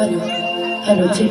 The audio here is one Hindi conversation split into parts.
हेलो हेलो जी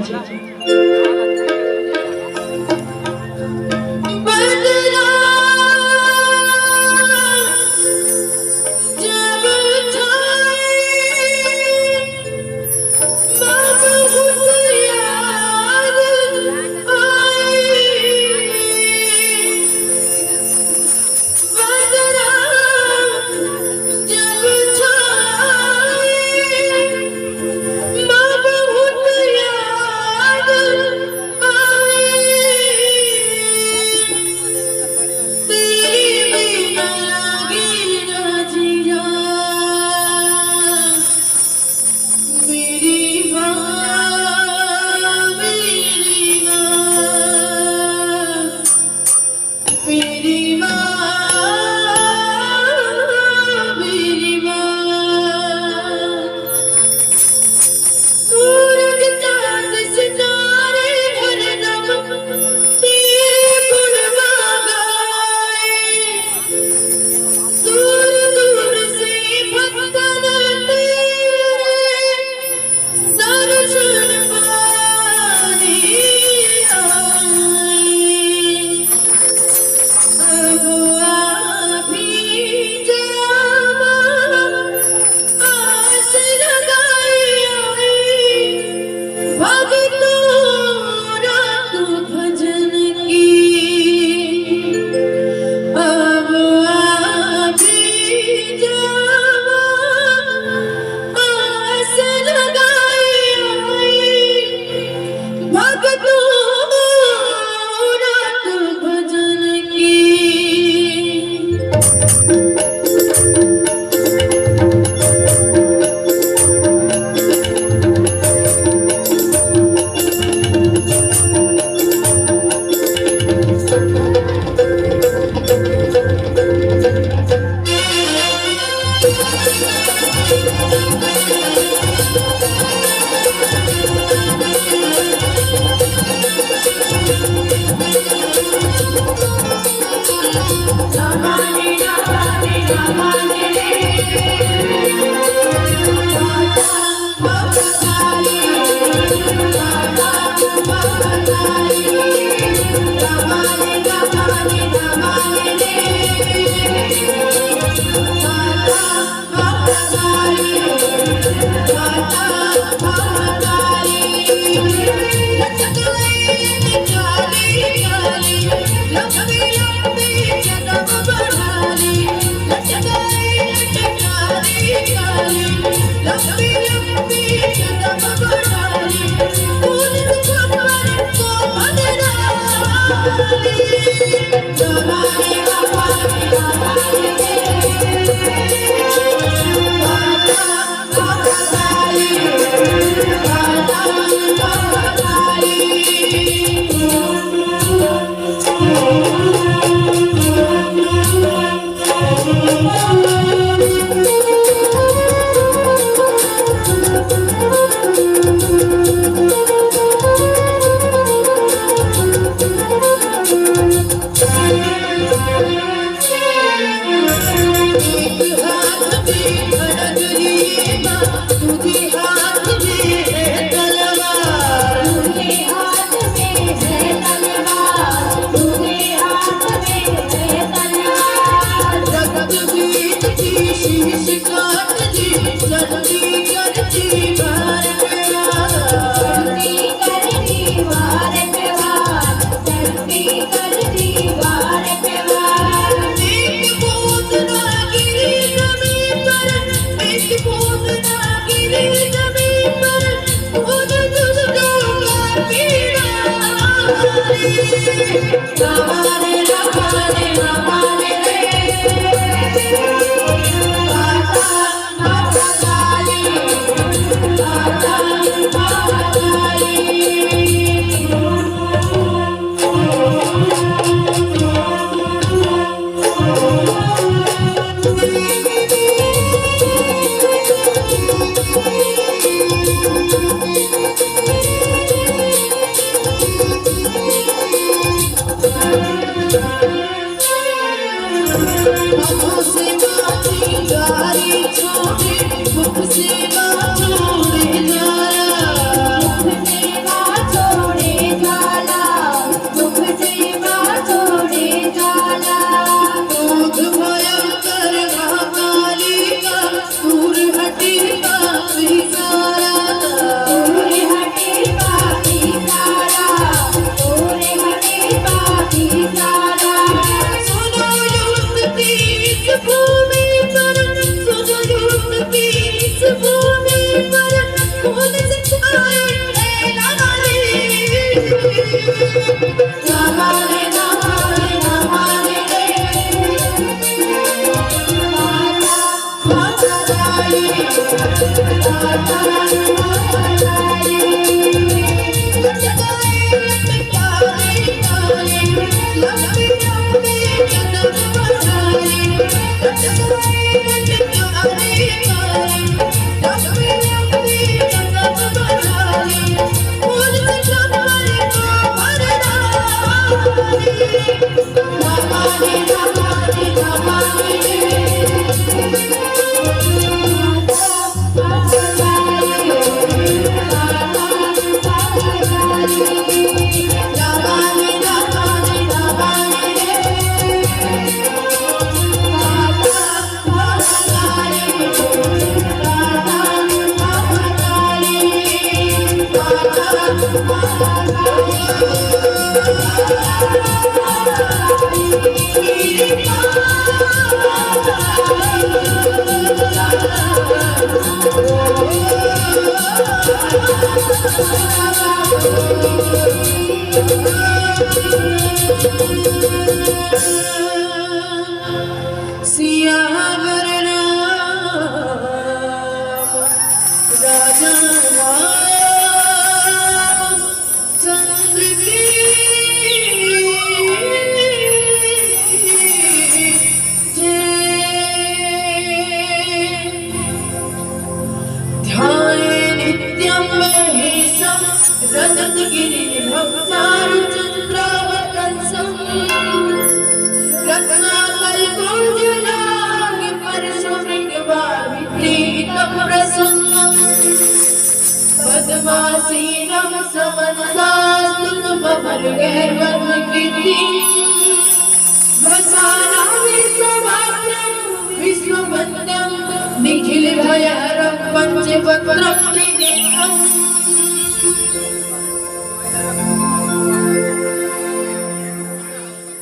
निखिल भयरं पंचवक्त्रं त्रिनेत्रं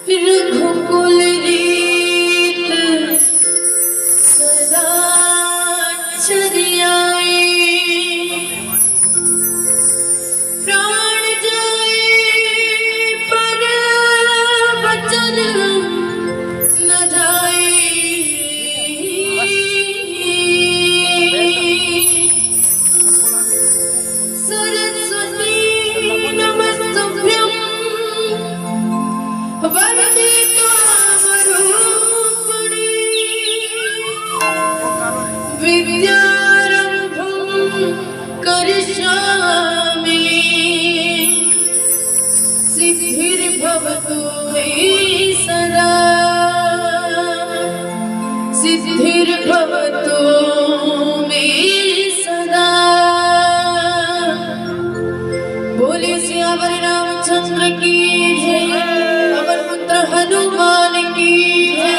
रघुकुल रीत सदा चरियाए प्राण जाए पर वचन न जाए सरस्वती नमस्तुभ्यं वरदे कामरूपिणी विद्यारंभं करिष्यामि सिद्धिर्भवतु मे सदा सिद्धिर्भवतु मे सदा। बोले सियावर रामचंद्र की जय, पवन पुत्र हनुमान की जय,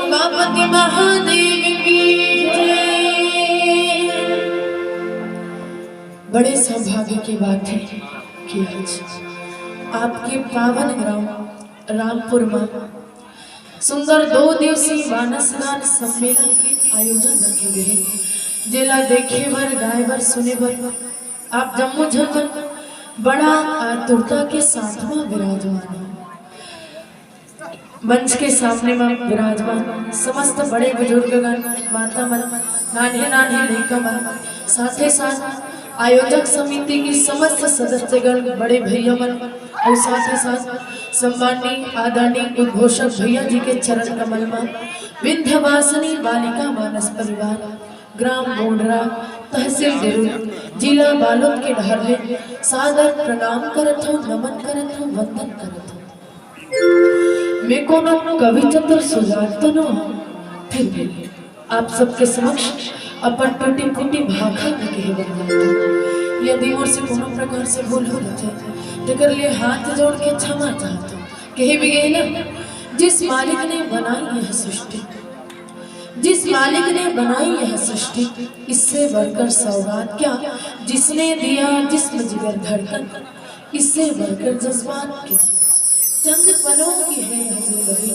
उमापति महादेव की जय। बड़े सौभाग्य की बात है कि आज आपके पावन ग्राम रामपुर में सुंदर 2 दिवसीय मानस गान सम्मेलन के आयोजन रखे गए हैं। जिला देखे बर गाय बर सुने बर आप जम्मू झमन बड़ा आतुरता के साथ में विराजमान है। मंच के सामने में विराजमान समस्त बड़े बुजुर्गगण, माता मन, नान्हे नान्हे लड़का मन, साथ ही साथ आयोजक समिति की समस्त सदस्यगण, बड़े भैया मन और साथ ही साथ सम्माननीय आदरणीय उद्घोषक भैया जी के चरण कमल में विंध्यवासिनी बालिका मानस परिवार ग्राम बोंडरा तहसील देरुल जिला बालोद के ढहरले सादर प्रणाम करत हो, नमन करत हो, वंदन करत हो। मैं कोनो कवि चतुर सुजात तो न फिर भी आप सबके समक्ष अपन टूटी फूटी भाखा में कहे बंदन। यदि मोर से कोनो प्रकार से भूल हो जाए तो कर लिए हाथ जोड़ के क्षमा चाहता हूँ। कहे भी गए ना, जिस मालिक ने बनाई यह सृष्टि, जिस मालिक ने बनाई यह सृष्टि, इससे बढ़कर सौगात क्या जिसने दिया जिस्म जिगर धड़कन, इससे बढ़कर जज्बात क्या। चंद पलों की है यह जिंदगी,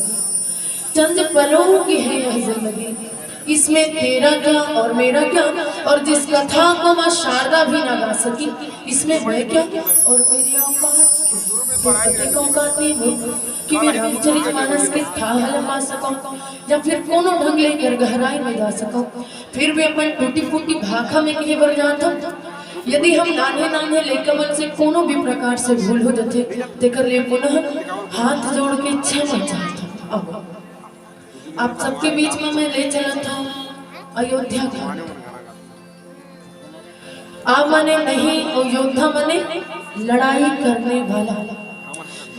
चंद पलों की है यह जिंदगी, इसमें तेरा क्या और मेरा क्या, और जिस कथा को माँ शारदा भी ना गा सकी, इसमें मैं क्या और मेरी औकात नहीं हो कि मैं रामचरितमानस के थाहल मा सकूं या फिर कोनो ढंग लेकर गहराई में जा सकूं। फिर भी अपन टूटी फूटी भाखा में कहीं बर जात हम। यदि हम नाने नाने लेकमन से कोनो भी प्रकार से भूल हो जाते तेकर लिए पुनः हाथ जोड़ के क्षमा चाहता हूं। अब आप सबके बीच में मैं ले चला था अयोध्या का। आप मने नहीं, अयोध्या मने लड़ाई करने वाला।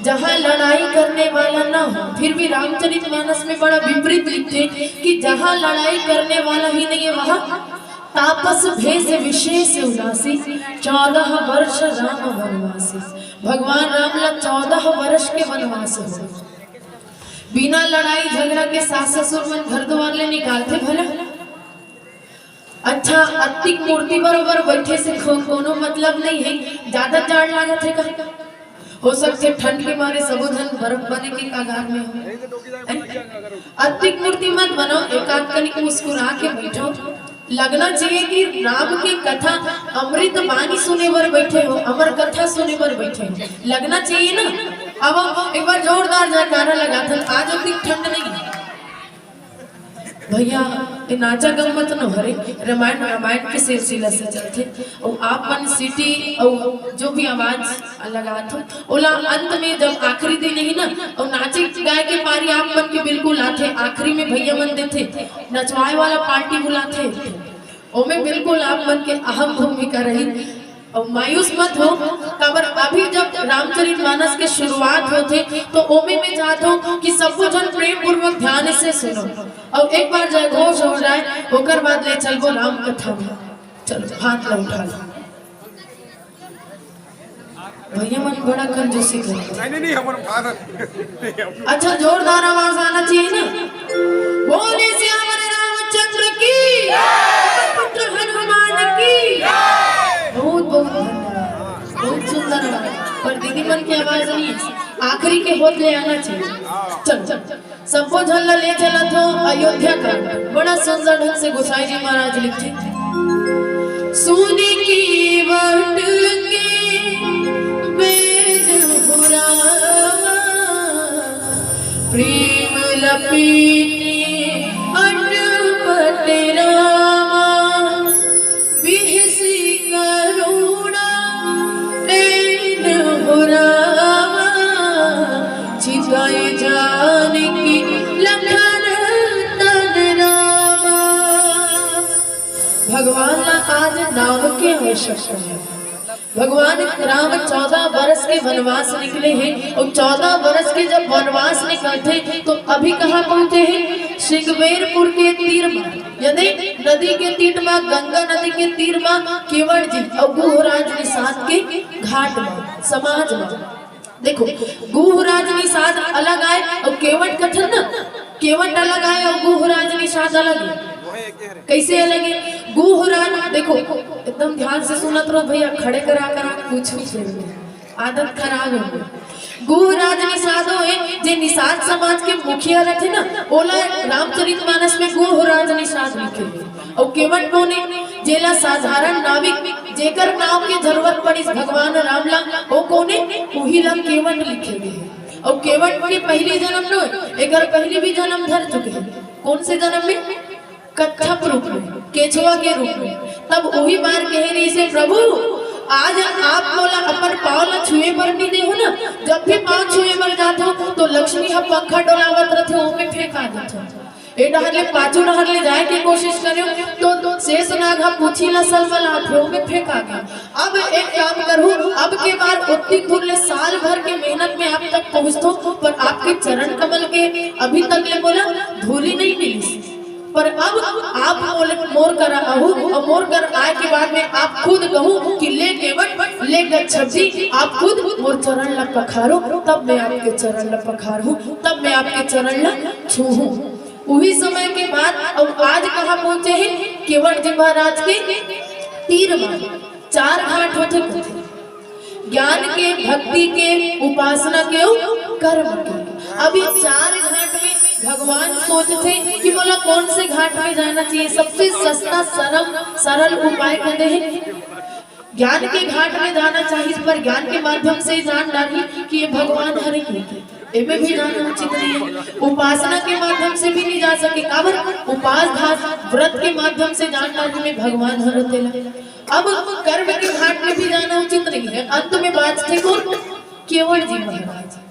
जहाँ लड़ाई करने वाला ना हो, फिर भी रामचरितमानस में बड़ा विपरीत लिखते कि जहाँ लड़ाई करने वाला ही नहीं है वहाँ तापस भेष विशेष उदासी 14 वर्ष राम वनवासी। भगवान राम ला 14 वर्ष के वनवास हो। बिना लड़ाई झगड़ा के सास ससुर मन घर द्वार ले निकालते भला। अच्छा, अतिक मूर्ति बरोबर बैठे से कोनो मतलब नहीं है। ज्यादा जाड़ लागत है का हो सकते ठंड के मारे सबोधन बर्फ बने के कागार में हो। अतिक मूर्ति मत बनो, एकांत कनिक मुस्कुरा के बैठो। लगना चाहिए कि राम की कथा अमृत बानी सुने पर बैठे हो, अमर कथा सुने पर बैठे हो, लगना चाहिए ना। अब एक बार जोरदार जयकारा लगा था। आज उतनी ठंड नहीं भैया, नाचा गम्मत न हरे रामायण के सिलसिला से चलते और आप मन सिटी और जो भी आवाज लगा था ओला अंत में जब आखिरी दिन ही ना और नाचे गाय के पारी आप मन के बिल्कुल आते। आखिरी में भैया मन देते नचवाए वाला पार्टी बुलाते ओमे बिल्कुल आप मन के अहम भूमिका रही। और मायूस मत हो, काबर अभी जब रामचरितमानस के शुरुआत होते तो ओमे में चाहता हूँ कि सबको जन प्रेम पूर्वक ध्यान से सुनो और एक बार जय घोष हो जाए होकर बाद ले चलो राम कथा में। चलो हाथ ला उठा लो। भैया मन बड़ा कंजूसी करते। नहीं, अच्छा जोरदार आवाज आना चाहिए ना। बोले श्याम रामचंद्र की, पुत्र हनुमान की। बहुत बहुत धन्यवाद, बहुत सुंदर आवाज। पर दीदी मन की आवाज नहीं है, आखिरी के होत ले आना चाहिए। चल सबको झल्ला ले चला तो अयोध्या का बड़ा सुंदर ढंग से गोसाई जी महाराज लिखते। सोने की वट के बेद पुरावा, प्रेम लपेटे अटपट रामा, बिहसी करुणा नैन पुरावा, छिपाए जानकी लखन तन रामा। भगवान ना आज नाम के आवश्यकता है। भगवान राम 14 वर्ष के वनवास निकले हैं और 14 वर्ष के जब वनवास निकलते तो अभी कहाँ पहुँचे हैं? श्रृंगवेरपुर के तीर में, यानी नदी के तीर में, गंगा नदी के तीर में केवट जी और गुहराज निषाद के घाट में समाज में। देखो गुहराज निषाद अलग आए और केवट कथन ना, केवट अलग आए और गुहराज निषाद अलग है। कैसे अलग है? गुहराज देखो एकदम ध्यान से सुनत रहो भैया, खड़े करा कुछ आदत खराब है। गुहराज निषादो है जे निषाद समाज के मुखिया रहते ना, ओला रामचरितमानस में गुहराज निषाद लिखे। और केवट कोने जेला साधारण नाविक जेकर नाव की जरूरत पड़ी भगवान राम ला, वो कोने वही ला केवट लिखे गए। और केवट के पहले जन्म लो एक पहले भी जन्म धर चुके हैं। कौन से जन्म में? कच्छप रूप में, केचुआ के रूप में। तब वही बार कह रही से प्रभु आज आप बोला अपन पाँव ला छुए पर नहीं दे हो ना, जब भी पाँव छुए पर जाते हो तो लक्ष्मी हम पंखा डोलावत रहते हो में फेंका देते। ए डहर ले पाछू डहर ले जाए की कोशिश करो तो शेष नाग हम पूछी ला सलवल आते हो में फेंका गया। अब एक काम करूँ, अब के बाद उतनी दूर ले साल भर के मेहनत में आप तक पहुँचतो पर आपके चरण कमल के अभी तक ले बोला धूली नहीं मिली। पर अब आप मोर कर आहू और मोर कर आए के बाद में आप खुद कहूँ कि ले केवट ले गच्छप जी, आप खुद मोर चरण ला पखारो, तब मैं आपके चरण ला पखारूं, तब मैं आपके चरण ला छूहूं। वही समय के बाद अब आज कहाँ पहुँचे हैं? केवट जी महाराज के तीर में 4 घाट होते, ज्ञान के, भक्ति के, उपासना के, कर्म के। अभी 4 घाट में भगवान सोचते कि बोला कौन से घाट में जाना चाहिए, सबसे सस्ता सरल उपाय कहते हैं ज्ञान के घाट में जाना चाहिए। पर ज्ञान के माध्यम से जान डाली कि ये भगवान हरे एमे भी जाना उचित नहीं है। उपासना के माध्यम से भी नहीं जा सके, काबर उपास घाट व्रत के माध्यम से जान डाली में भगवान हरतेला। अब कर्म के घाट में भी जाना उचित नहीं है। अंत में बात थे कौन? केवट जी महाराज।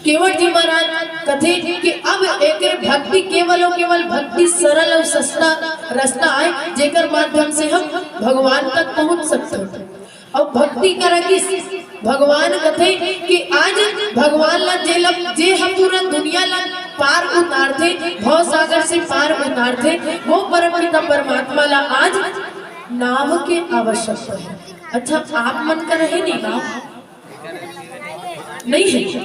केवट जी महाराज कथे कि अब एक भक्ति केवल और केवल भक्ति सरल और सस्ता रास्ता है जेकर माध्यम से हम भगवान तक पहुंच सकते हैं। अब भक्ति करेंगे भगवान कथे कि आज भगवान ला जे हम पूरा दुनिया ला पार उतार थे, भव सागर से पार उतार थे, वो परमपिता परमात्मा ला आज नाव के आवश्यकता है। अच्छा आप मन कर रहे नहीं नाव नहीं है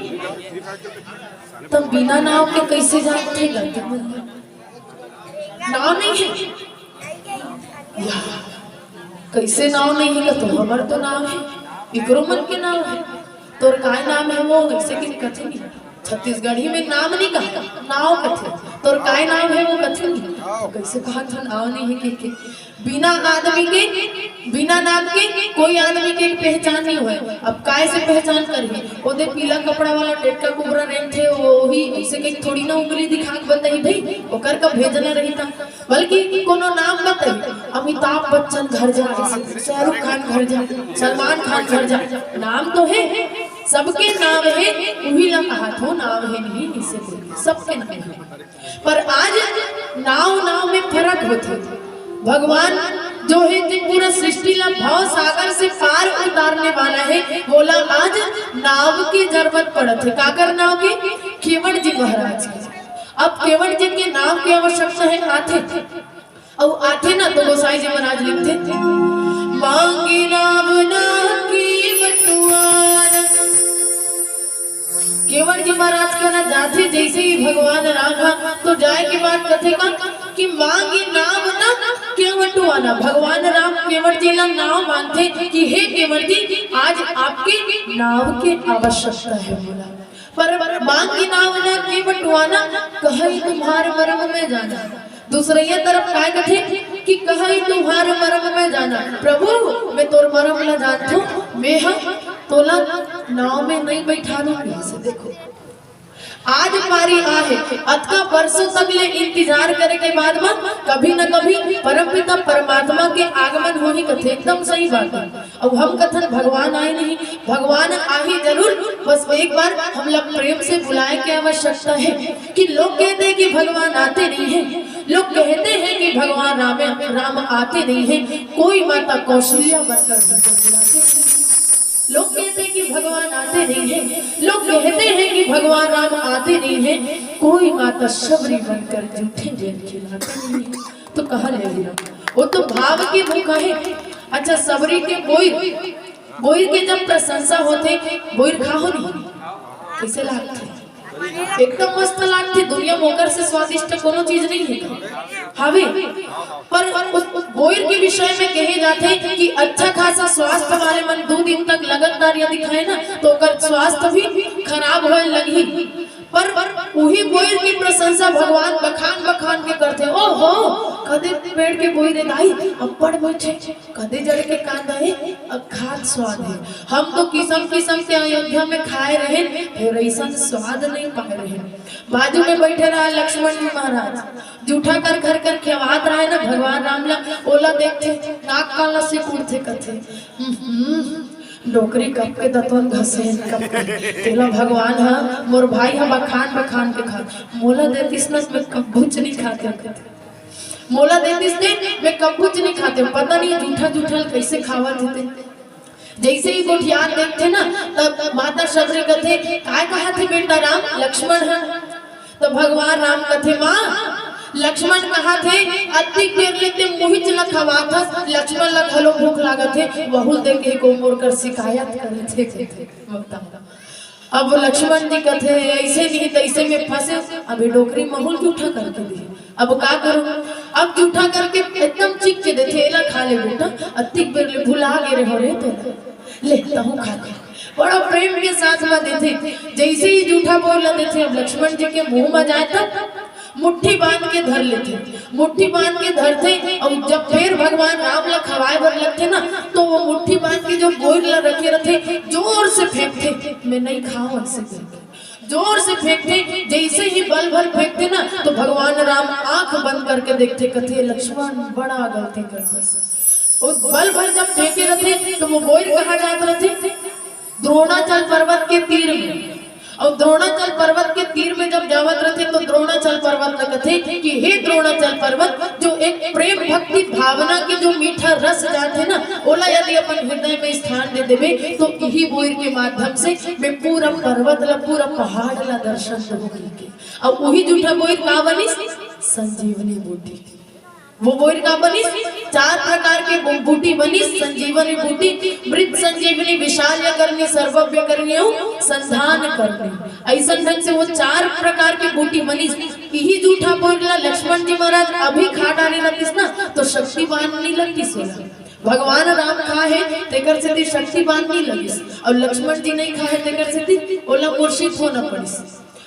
तो बिना नाव के कैसे जाते? नाव नहीं है या कैसे नाव नहीं है तो हमार तो नाव है, इकरो मन के नाव है। तोर काय नाम है वो ऐसे कि कथे नहीं, छत्तीसगढ़ी में नाम नहीं कहा, नाव कथे। तोर काय नाम है वो कथे नहीं, तो कैसे कहा था नाव नहीं है के बिना आदमी के बिना नाम के कोई आदमी के पहचान नहीं हुए। अब काय से पहचान करिए? ओदे पीला कपड़ा वाला टेटका कुबरा नहीं थे, वही ऐसे के थोड़ी ना उंगली दिखा के बताई भाई ओकर का भेजना रही था, बल्कि कोनो नाम बताई। अमिताभ बच्चन घर जा, शाहरुख खान घर जा, सलमान खान घर जा, नाम तो है सबके नाम है, वही ला कहा तो नाम है नहीं इसे सबके नाम है। पर आज नाव में फर्क होते। भगवान जो है जो पूरा सृष्टि ला भव सागर से पार उतारने वाला है, बोला आज नाव की जरूरत पड़त है। काकर नाव के? केवट जी महाराज के। अब केवट जी के नाव की आवश्यकता है आथे, और आथे ना तो गोसाई जी महाराज लिखते थे मांगी नाव ना की बटुआन। केवट जी महाराज कहना जाते जैसे ही भगवान राम तो जाए के बाद कथे का कि मांगी नाव ना केवट आना। भगवान राम केवट जी ला नाव मांगते कि हे केवट जी आज आपके नाव के आवश्यकता है। बोला पर मांगी नाव ना केवट आना कहीं तुम्हारे मर्म में जाना। दूसरे तरफ काय कथे कि कहीं तुम्हारे मर्म में जाना। प्रभु मैं तोर मर्म ला जानता हूँ, मैं हम तोला नाव में नहीं बैठा दूंगी। से देखो आज पारी आहे अथका वर्षों तक ले इंतजार करे के बाद में कभी न कभी परमपिता परमात्मा के आगमन होने कथे एकदम सही बात है। अब हम कथन भगवान आए नहीं, भगवान आ ही जरूर, बस एक बार हम लोग प्रेम से बुलाए की आवश्यकता है। कि लोग कहते हैं कि भगवान आते नहीं है, लोग कहते हैं कि भगवान राम आते नहीं है, कोई माता कौशल्या बनकर बुलाते हैं। लोग कहते हैं कि भगवान आते नहीं है, लोग कहते हैं कि भगवान राम आते नहीं है, कोई माता शबरी बनकर जूठे जेल खिलाते नहीं है। तो कहाँ ले लिया? वो तो भाव की भूखा है। अच्छा सबरी के बोईर के जब प्रशंसा होते बोईर खाओ नहीं कैसे लागते? एकदम मस्त लागते। दुनिया मोकर से स्वादिष्ट कोनो चीज नहीं है हावे। पर उस बोईर के विषय में कहे जाते कि अच्छा खासा स्वास्थ्य वाले मन 2 दिन तक लगातार यदि खाए ना तो कर स्वास्थ्य भी खराब होने लगी। पर वही बोईर की प्रशंसा भगवान बखान के करते। ओ हो कदे पेड़ के बोईरे दाई अब्बड़ बैठे, कदे जड़ के कांदा है खाद स्वाद है। हम तो किस्म के अयोध्या में खाए रहे, फिर ऐसा स्वाद नहीं पाए रहे। बाजू में बैठे रहा लक्ष्मण जी महाराज, जूठा कर खियावत रहे ना भगवान राम ला। ओला देखते नाक काला से कूदते कथे डोकरी कप के दतवन घसे कप तेला भगवान हा मोर भाई हा बखान के खा मोला देतिस न मैं कब्बुच नहीं खाते, मोला देतिस ने मैं कब्बुच नहीं खाते। पता नहीं जूठा कैसे खावा देते। जैसे ही गोठियान देखते ना तब माता शबरी कथे काय कहा थे बेटा राम लक्ष्मण है? तो भगवान राम कथे माँ लक्ष्मण कहा थे अति देर लेते मोहित ला खवा था, लक्ष्मण ला खलो भूख लागत है, बहुल दे के को मोर कर शिकायत करे थे। अब लक्ष्मण जी कथे ऐसे नहीं तैसे में फंसे, अभी डोकरी महूल जूठा करके दिए। अब का करूं? अब जूठा करके एकदम चिक के देते एला खा ले बेटा, अति देर ले भुला गे हो रे तो लेता हूँ खा के। बड़ा प्रेम के साथ में देते, जैसे ही जूठा बोल देते अब लक्ष्मण जी के मुंह में जाए तब मुट्ठी बांध के धर लेते, मुट्ठी बांध के धरते और जब फिर भगवान राम ला खवाए भर लगते ना तो वो मुट्ठी बांध के जो बोर ला रखे रहते जोर से फेंकते, मैं नहीं खाऊं ऐसे जोर से फेंकते। जैसे ही बल भर फेंकते ना तो भगवान राम आंख बंद करके देखते, कहते लक्ष्मण बड़ा गलती करते। उस बल भर जब फेंके रहते तो वो बोर कहाँ जाते रहते, द्रोणाचल पर्वत के तीर में। और द्रोणाचल पर्वत के तीर में जब जावत रहते तो द्रोणाचल पर्वत लगते कि हे द्रोणाचल पर्वत, जो एक प्रेम भक्ति भावना के जो मीठा रस जाते ना ओला यदि अपन हृदय में स्थान दे देवे तो यही बोर के माध्यम से मैं पूरा पर्वत ला पूरा पहाड़ ला दर्शन देबो करके। और वही जूठा बोर का बनी संजीवनी बूटी। वो बोर का बनी 4 प्रकार के बूटी बनी, संजीवनी बूटी, मृत संजीवनी, विशाल्य करनी, सर्वव्य करनी, संधान करनी। ऐसा ढंग से वो 4 प्रकार की बूटी बनी। यही जूठा बोला लक्ष्मण जी महाराज अभी खा डाले लगतीस ना तो शक्तिवान नहीं लगतीस होला। भगवान राम खा है तेकर से शक्तिवान नहीं लगिस और लक्ष्मण जी नहीं खा है तेकर से ओला मूर्छित होना पड़िस।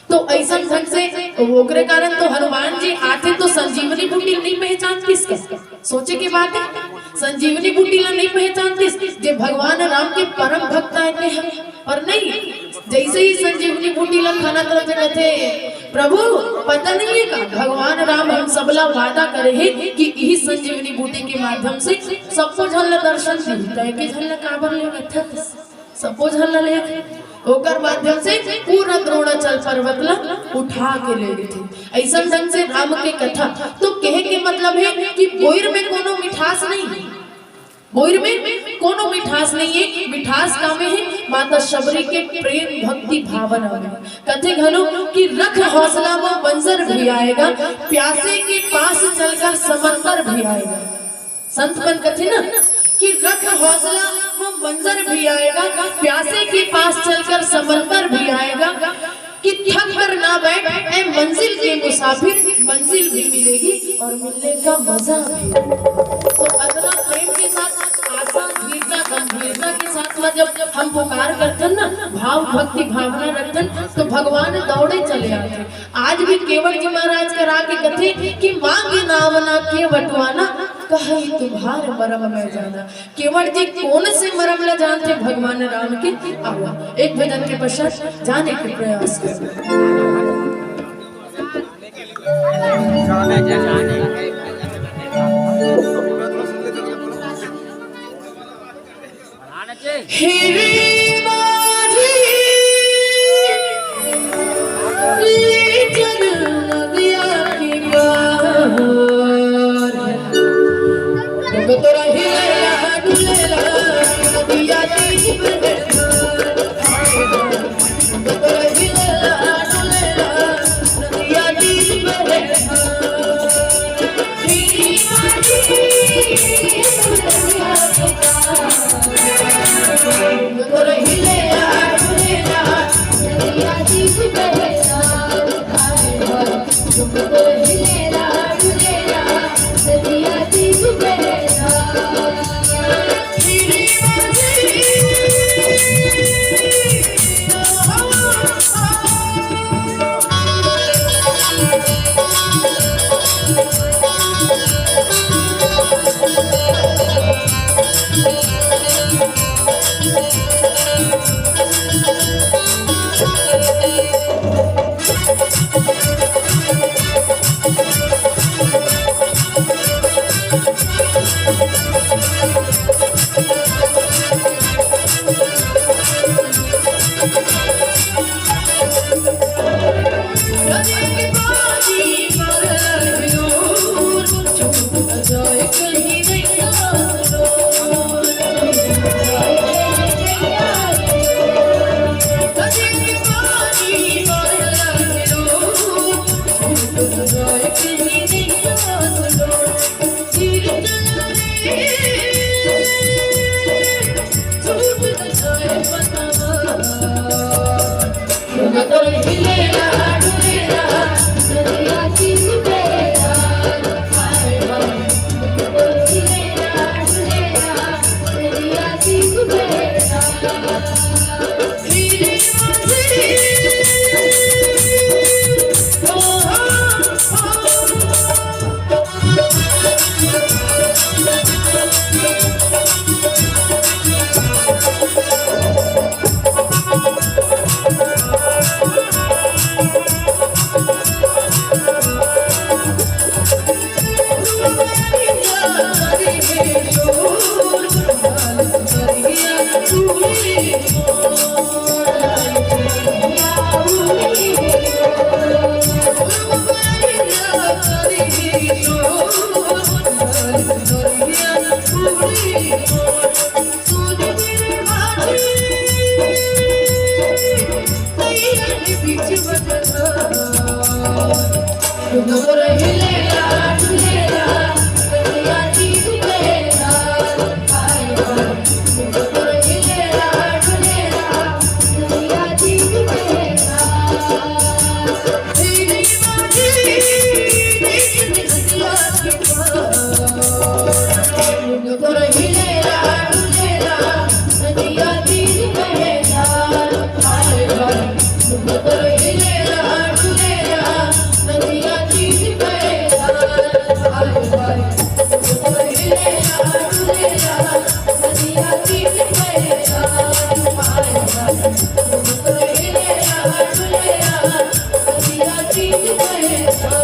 तो ऐसा ढंग से ओकरे कारण तो हनुमान जी आते तो संजीवनी बूटी नहीं पहचानती, सोचे की बात है संजीवनी बूटी ला नहीं पहचानती जे भगवान राम के परम भक्त आते हैं। और नहीं जैसे ही संजीवनी बूटी ला खाना तरफ कहते प्रभु पता नहीं है का भगवान राम हम सबला वादा करे है कि यही संजीवनी बूटी के माध्यम से सबको झल दर्शन दी के झल काबर ले सबको झल ले ओकर माध्यम से पूरा द्रोणाचल पर्वत ला उठा के ले गए थे। ऐसा ढंग से राम के कथा तो कहे के मतलब है कि बोर में कोनो मिठास नहीं है, बोर में कोनो मिठास नहीं है। मिठास का में है माता शबरी के प्रेम भक्ति भावना में। कथे घनो कि रख हौसला वो बंजर भी आएगा, प्यासे के पास चलकर समंदर भी आएगा। संत मन कथे ना कि रख हौसला वो मंजर भी आएगा, प्यासे के पास चलकर समंदर भी आएगा, कि थक कर ना बैठ ऐ मंजिल के मुसाफिर, मंजिल भी मिलेगी और मिलने का मजा भी। तो अदला प्रेम के साथ आशा धीरता गंभीरता के साथ में जब हम पुकार करते ना भाव भक्ति भावना रखते तो भगवान दौड़े चले आते। आज भी केवट जी महाराज करा के कथे कि मांगे नावना के बटवाना कहे तुम्हारे मरम में जाना। केवट जी कौन से मरम ला जानते भगवान राम के। आवा एक भजन के पश्चात जाने के प्रयास कर। डुंगर हिलेला डुलेला नदिया चीज बहेला हाय हाय डुंगर हिलेला डुलेला नदिया चीज बहेला तेरी बाजी देखने नदिया के डुंगर हिलेला डुलेला नदिया चीज बहेला हाय हाय डुंगर हिलेला डुलेला नदिया चीज बहेला हाय हाय डुंगर हिलेला डुलेला नदिया चीज बहेला हाय हाय डुंगर हिलेला डुलेला नदिया चीज बहेला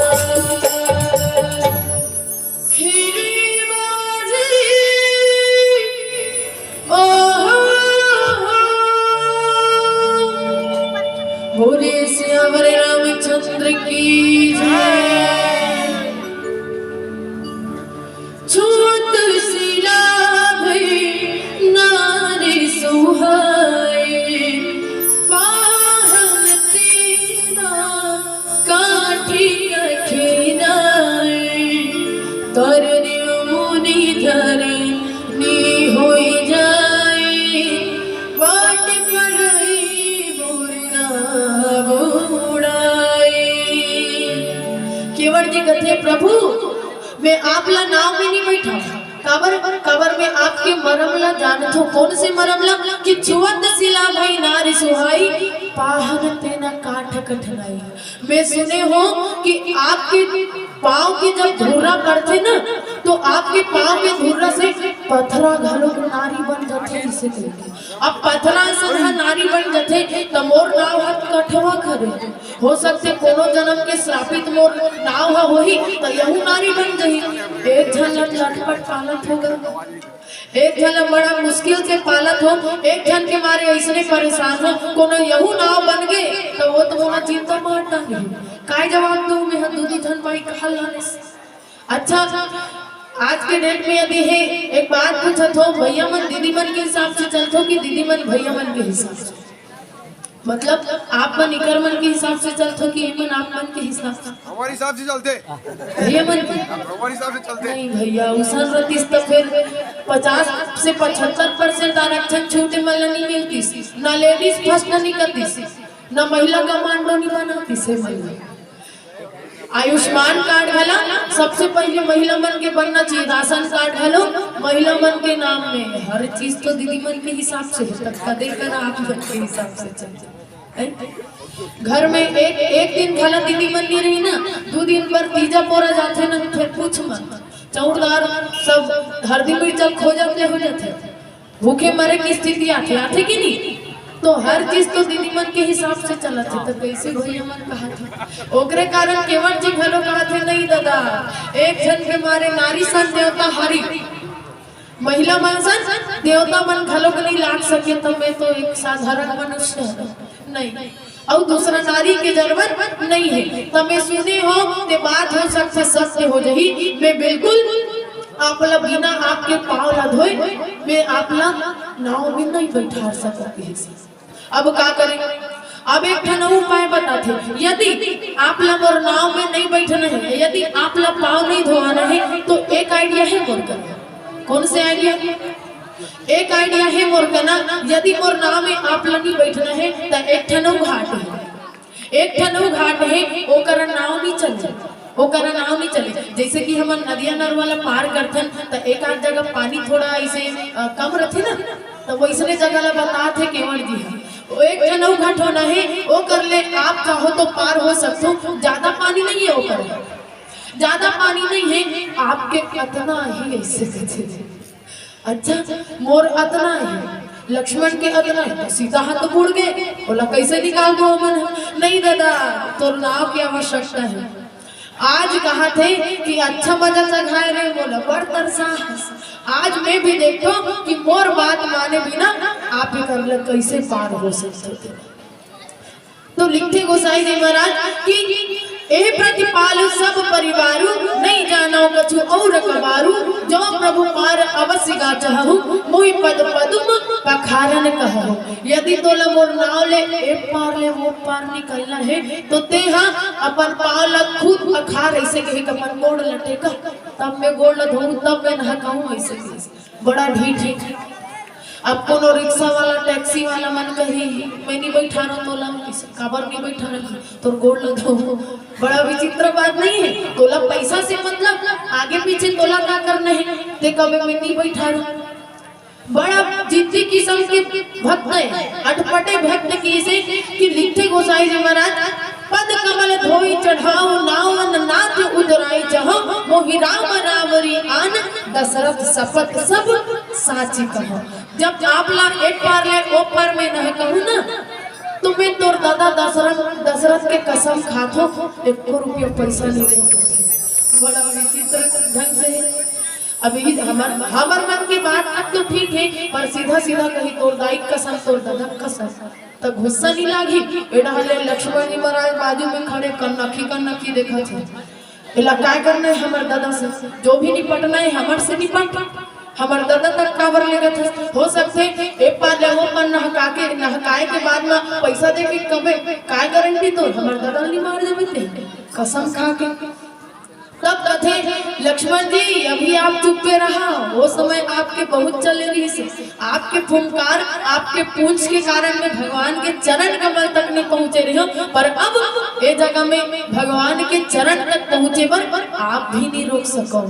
बोले श्यावर रामचंद्र की जय। छोट सिला भई नारी सुहाए पाहन तेरा काठी कखिनाए तरने मुनि धरनी होई जाए बाट पर केवट जी कहते प्रभु मैं आपला नाव में नहीं बैठा काबर में आपके मरमला जानत हो कौन से मरमला कि छुअत सिला भाई नारी सुहाई पाहन तेना काठ कठनाई। मैं सुने हो कि आपके पाँव की जब धुर्रा पड़ते ना तो आपके पाँव के धुर्रा से पथरा घालो नारी बन जाते इसे कहते। अब पथरा से नारी बन जाते तो मोर नाव हाथ कठवा करे हो सकते कोनो जन्म के श्रापित मोर नाव हा होही तो यहू नारी बन गई। एक जन लटपट पालत हो गए एक जन बड़ा मुश्किल से पालत हो एक जन के मारे ऐसने परेशान हो कोनो यहू नाव बन गए तो वो तो मोला चिंता मार डाले काय जवाब दूं मैं दूधी धन पाई कहल लाने से। अच्छा आज के डेट में यदि है एक बात पूछत हो भैया मन दीदी मन के हिसाब से चलते हो कि दीदी मन भैया मन के हिसाब से मतलब आप मन इकर मन के हिसाब से चलते हो कि मन आप मन के हिसाब से हमारे हिसाब से चलते भैया मन के हमारे हिसाब से चलते नहीं भैया उसन रतीस तो फिर 50 से 75% आरक्षण छूटे मला नहीं मिलती ना लेडीज फर्स्ट नहीं करती ना महिला कमांडो नहीं बनाती से महिला आयुष्मान कार्ड वाला सबसे पहले महिला मन के बनना चाहिए राशन कार्ड हेलो महिला मन के नाम में हर चीज तो दीदी मन के हिसाब से देकर आप मन के हिसाब से चलते घर में एक दिन खाला दीदी मन नहीं रही ना 2 दिन पर तीजा पोरा जाते ना फिर पूछ मत चौड़दार सब हल्दी मिर्चा खो जाते हो जाते भूखे मरे की स्थिति आते कि नहीं तो हर चीज तो दीदी मन के हिसाब से चला थे तो कैसे भैया मन कहा था ओकरे कारण केवट जी भलो कहा थे नहीं दादा एक जन के मारे नारी सन देवता हरि महिला मन सन देवता मन भलो के नहीं लाग सके तो मैं तो एक साधारण मनुष्य नहीं और दूसरा नारी के जरूरत नहीं है तो मैं सुने हो ते बात हो सकते सत्य हो जही मैं बिल्कुल आपला बिना आपके पाँव ला धोए मैं आपला नाव में नहीं बैठा सकती है। अब क्या करें अब एक ठन उपाय बताते यदि आपला मोर नाव में नहीं बैठना है यदि आपला पाँव नहीं धोना है तो एक आइडिया है मोर का कौन से आइडिया एक आइडिया है मोर का ना यदि मोर नाव में आपला नहीं बैठना है तो एक ठन घाट है ओकर नाव नहीं चल ओकर नाव नहीं चले जैसे कि हम नदिया नर वाला पार करथन तो एक आध जगह पानी थोड़ा ऐसे कम रहते ना तो वैसने जगह ला बताते केवट जी एक ठनऊ घाट होना है वो कर ले आप चाहो तो पार हो सकते हो ज्यादा पानी नहीं है ओकर ज्यादा पानी नहीं है आपके अतना ही ऐसे अच्छा मोर अतना है लक्ष्मण के अतना है तो सीता हाथ तो बुड़ गए बोला कैसे निकाल दो मन नहीं दादा तो नाव की आवश्यकता है आज कहा थे कि अच्छा मजा चढ़ाए रहे बोला बड़ तरसा आज मैं भी देखो कि मोर बात माने बिना आप ही कर ले कैसे पार हो सकते थे। तो लिखते गोसाई जी महाराज कि ए प्रतिपाल सब परिवारू नहीं जानो कछु और कबारू जो प्रभु पार अवश्य गा चाहूं मोहि पद पदुम पखारन कहो। यदि तोला मोर नाव ले एक पार ले वो पार निकलना है तो ते हाँ अपन पाँव ला खुद पखार ऐसे कहे कि अपन गोड़ लटेगा तब मैं गोड़ ला धोऊं तब मैं नहाऊं ऐसे बड़ा ढीठ है। अब कोनो रिक्शा वाला टैक्सी वाला मन कही मैं नहीं बैठा रहा तोला काबर नहीं बैठा रहा तो गोड़ ला धो। बड़ा विचित्र बात नहीं है। तोला पैसा से मतलब आगे पीछे तोला क्या करना है ते कभी मैं नहीं बैठा रहा। बड़ा जिद्दी किस्म के भक्त है अटपटे भक्त की से कि लिखे गोसाई जी महाराज पद कमल धोई चढ़ाओ नावन नाथ उदराई जहो मोहि राम रावरी आन दशरथ सपत सब साची कहो। जब आप ला एक पार ले ओ पार में न कहूँ ना तो मैं तोर दादा दशरथ के कसम खातो 1 रुपया पैसा नहीं दे। बड़ा विचित्र ढंग से अभी हमार मन की बात अब तो ठीक है पर सीधा सीधा कही तोर दाई कसम तोर दादा कसम तो गुस्सा नहीं लागी। एडा ले लक्ष्मण जी महाराज बाजू में खड़े कन्नखी देखा थे इला काय करना है हमार दादा से जो भी निपटना है हमार से निपट। हमार दादा तक काबर लेगा थे हो सकते एक बार ले वो पर नहकाए के बाद में पैसा दे के कबे काय गारंटी तो हमार दादा नहीं मार देवे कसम खा के। तब कथे लक्ष्मण जी अभी आप चुपके रहा वो समय आपके बहुत चले रही से आपके फुंकार आपके पूंछ के कारण में भगवान के चरण कमल तक नहीं पहुंचे रहे हो पर अब ये जगह में भगवान के चरण तक पहुंचे पर आप भी नहीं रोक सको।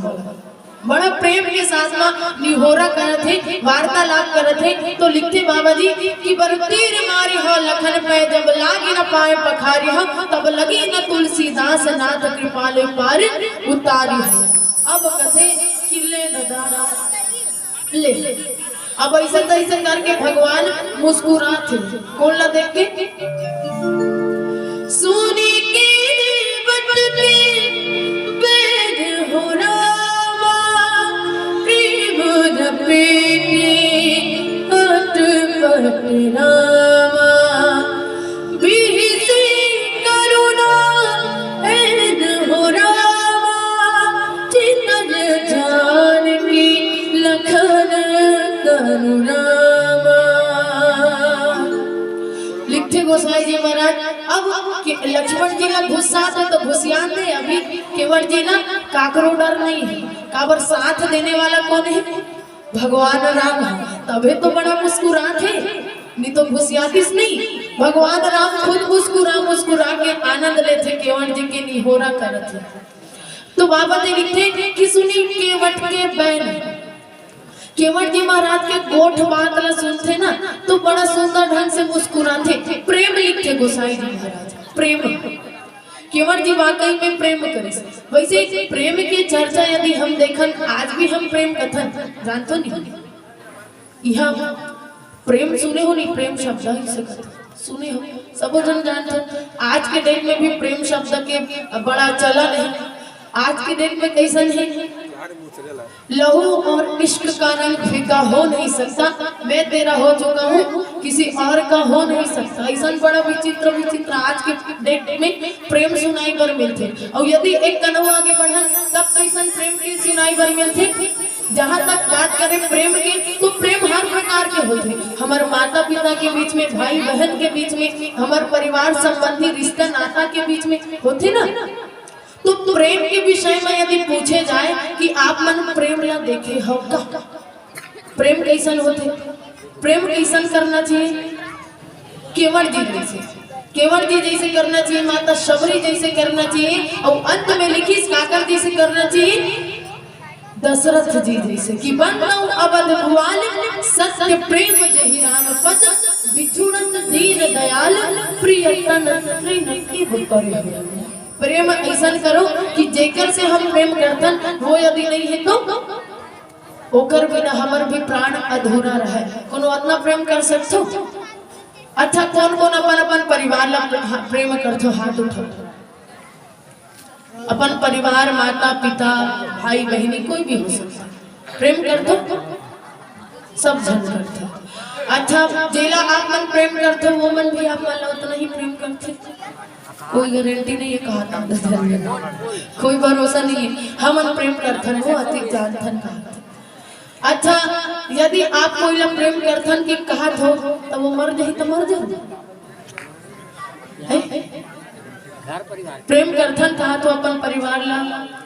बड़ा प्रेम के साथ में निहोरा करत थे वार्तालाप करत थे तो लिखते बाबा जी कि बर तीर मारी हो लखन पे जब लागी न पाए पखारी हो तब लगी न तुलसीदास नाथ कृपाले पार उतारी हो। अब कथे किले नदारा ले अब ऐसा तैसे करके भगवान मुस्कुराते कौन ला देख के सुनी की बट के बेद हो रहा लिखते गोसाई जी महाराज। अब लक्ष्मण जी ना गुस्सा थे तो घुसियान दे अभी केवल जी ना काकरो डर नहीं है काबर साथ देने वाला कौन है भगवान राम। तबे तो बड़ा मुस्कुरात है नहीं तो घुसियातिस नहीं। भगवान राम खुद मुस्कुरा के आनंद लेते केवट जी के निहोरा करत थे। तो बाबा ने लिखे कि सुनी केवट के बैन केवट जी महाराज के गोठ बात ला सुनते ना तो बड़ा सुंदर ढंग से मुस्कुराते प्रेम लिखते गोसाई जी महाराज प्रेम केवट जी वाकई में प्रेम करे। वैसे प्रेम की चर्चा यदि हम देखन आज भी हम प्रेम कथन जानते नहीं यहाँ प्रेम सुने हो नहीं प्रेम शब्द ही से सुने हो सब जन जानते। आज के डेट में भी प्रेम शब्द के बड़ा चलन है। आज के डेट में कैसन है लहू और इश्क का रंग फीका हो नहीं सकता मैं तेरा हो चुका हूँ किसी और का हो नहीं सकता। ऐसा बड़ा विचित्र आज के डेट में प्रेम सुनाई पर मिलते और यदि एक कनऊ आगे बढ़ा तब कैसन प्रेम की सुनाई पर मिलते। जहाँ तक बात करें प्रेम की तो प्रेम हर प्रकार के होते हमारे माता पिता के बीच में भाई बहन के बीच में हमारे परिवार संबंधी रिश्ता नाता के बीच में होते ना। तो प्रेम के विषय में यदि पूछे जाए कि आप मन प्रेम ला देखे हो का प्रेम कैसन होते प्रेम कैसन करना चाहिए केवट जी जैसे करना चाहिए माता शबरी जैसे करना चाहिए और अंत में लिखी काकर जी से करना चाहिए दशरथ जी जैसे कि बनऊ अवध भुआल सत्य प्रेम जहि राम पद बिछुड़न दीन दयाल प्रियतन त्रिनकी प्रेम ऐसा करो कि जेकर से हम प्रेम करतन वो यदि नहीं है तो ओकर बिना हमर भी प्राण अधूरा रहे। कोनो इतना प्रेम कर सकते हो। अच्छा कौन कौन अपन परिवार ला प्रेम करते हो हाथ उठाओ। अपन परिवार माता पिता भाई बहनी कोई भी हो सकता प्रेम करते हो सब जन करते। अच्छा जेला आप मन प्रेम करते हो वो मन भी आप मन उतना ही प्रेम करते कोई गारंटी नहीं है कहा था कोई भरोसा नहीं है हम प्रेम करथन वो अति जानथन कहा। अच्छा यदि आप कोई ला प्रेम करथन की कहत हो तो वो मर जाही तो मर जाओ प्रेम करथन कहा तो अपन परिवार ला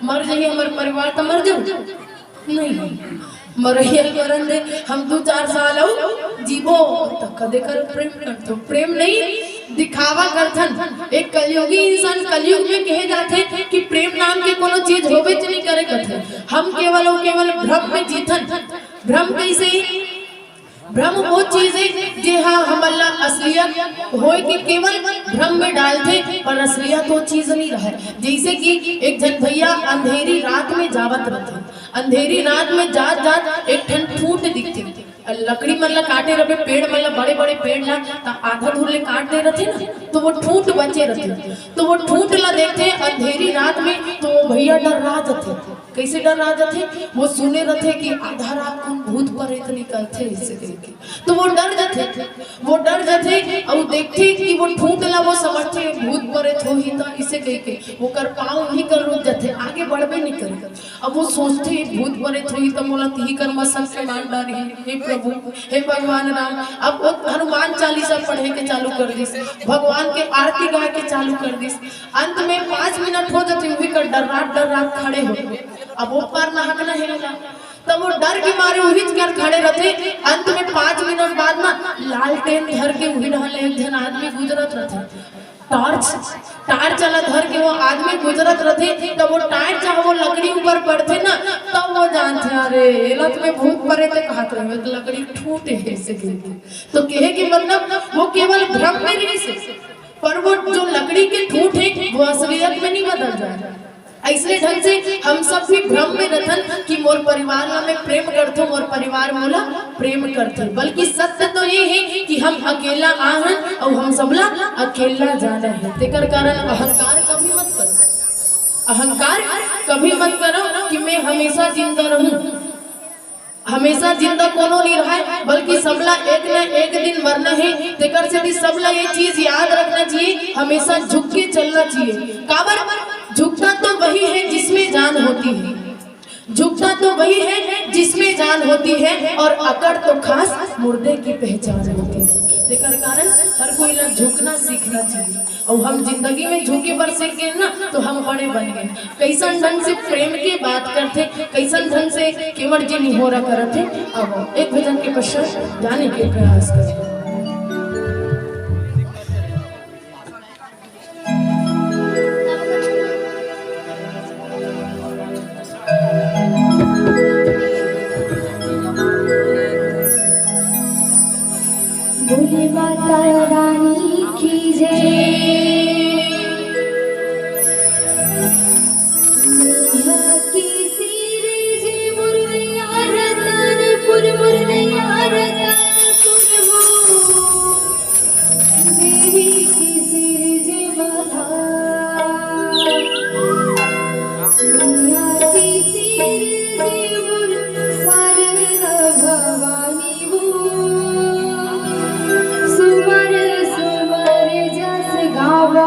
मर जाही हमार परिवार तो मर जाओ नहीं मरहिया मरन दे हम 2-4 साल हो जीवो तो कदे कर प्रेम करथो प्रेम नहीं दिखावा करथन एक कलयुगी इंसान कलयुग में कहे जाते कि प्रेम नाम के कोनो चीज होबे च नहीं करे कथे हम केवल भ्रम में जीथन भ्रम कैसे भ्रम वो चीज है जे हाँ हमला असलियत होए के केवल भ्रम में डालते पर असलियत वो चीज नहीं रहे जैसे कि एक जन भैया अंधेरी रात में जावत रहते अंधेरी रात में जात जात एक ठन ठूट दिखते लकड़ी मतलब काटे रहे पेड़ मतलब बड़े बड़े पेड़ ला आधा धूल ले काट दे रहे ना तो वो ठूट बचे रहते तो वो ठूट ला देखते अंधेरी रात में तो भैया डर रहा जाते कैसे डर रहा जाते वो सुने रहते कि आधा रात को भूत प्रेत निकलते इसे करके तो वो डर जाते और देखते कि वो ठूट ला वो समझते भूत प्रेत हो ही तो इसे कह के वो कर पाँव ही कर रुक जाते आगे बढ़बे नहीं करेगा अब वो सोचते भूत प्रेत हो ही तो मोला ही कर मसल से मान डाली हे प्रभु हे भगवान राम अब वो हनुमान चालीसा पढ़े के चालू कर दिस भगवान के आरती गा के चालू कर दिस अंत में 5 मिनट हो जाते हुए कर डर रात खड़े हो अब वो पर नहक ना हिला तब वो डर के मारे वही कर खड़े रहते अंत में 5 मिनट बाद ना लालटेन धर के वही ढाले एक जन आदमी गुजरत रहते टार्च वाला धर के वो आदमी गुजरत रहते तब वो टार्च चाहे वो लकड़ी ऊपर पड़ते ना तब वो जानते अरे एलत में भूत परे थे कहा रहे तो लकड़ी टूटे ऐसे तो कहे कि मतलब वो केवल भ्रम में नहीं से पर वो जो लकड़ी के ठूठ है वो असलियत में नहीं बदल जाए ऐसे ढंग से हम सब भी भ्रम में रहन कि मोर परिवार ला मैं प्रेम करथो मोर परिवार मोला प्रेम करथे बल्कि सत्य तो ये है कि हम अकेला आहन और हम सबला अकेला जाना है तेकर कारण अहंकार कभी मत करो अहंकार कभी मत करो कि मैं हमेशा जिंदा रहूं हमेशा जिंदा कोनो नहीं रहा बल्कि सबला एक न एक दिन मरना है तेकर से सबला ये चीज याद रखना चाहिए हमेशा झुक के चलना चाहिए काबर झुकना तो वही है जिसमें जान होती है झुकना तो वही है जिसमें जान होती है और अकड़ तो खास मुर्दे की पहचान होती है तेकर कारण हर कोई ना झुकना सीखना चाहिए और हम जिंदगी में झुके पर सीख गए ना तो हम बड़े बन गए कैसन ढंग से प्रेम की बात करते कैसन ढंग से केवल जी निहोरा करते अब एक भजन के पश्चात जाने के प्रयास करते बोले माता रानी की जय की सिरे जे मुरैया रतनपुर मुरैया रतनपुर हो देवी की सिरे जे माता दुनिया की सिरे जे मुर सारदा भवानी वो सुवर सुवर जस गाव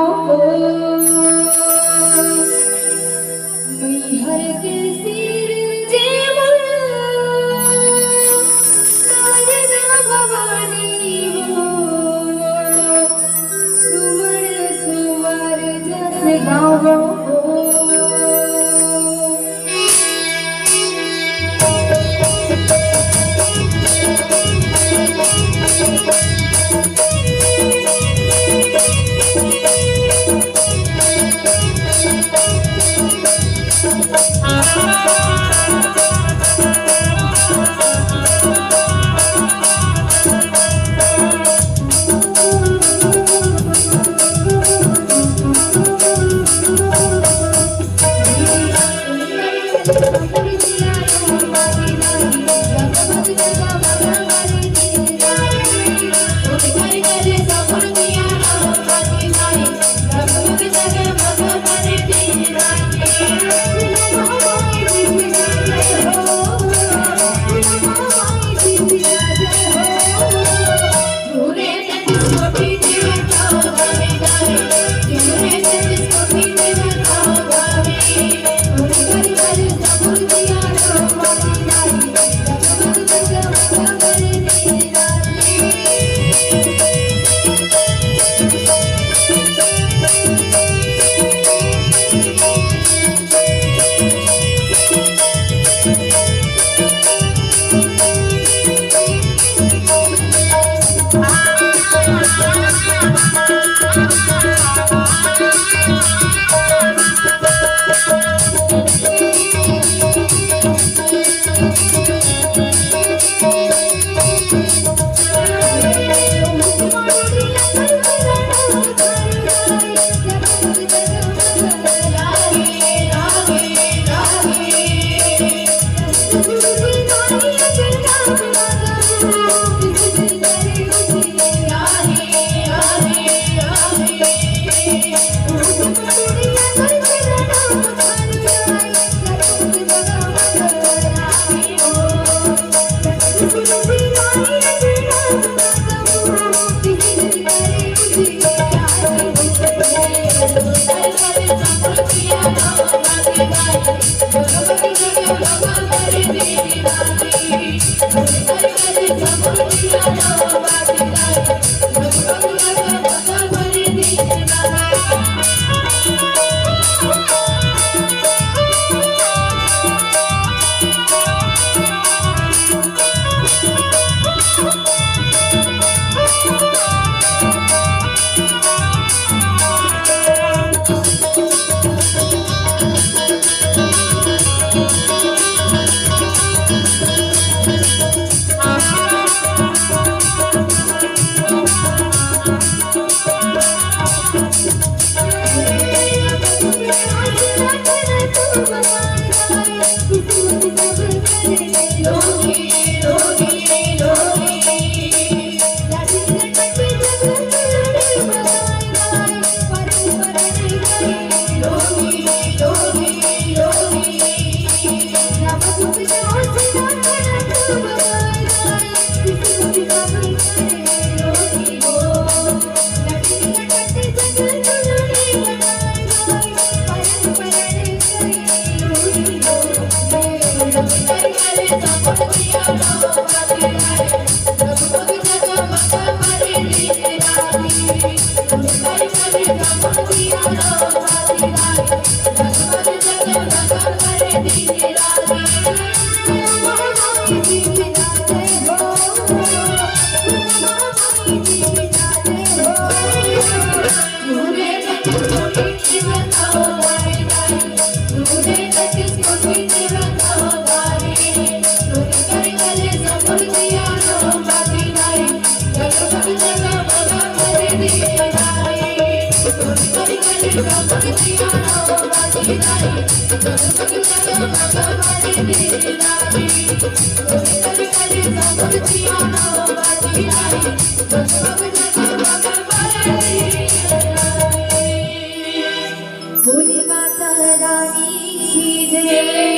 बोले माता रानी की जय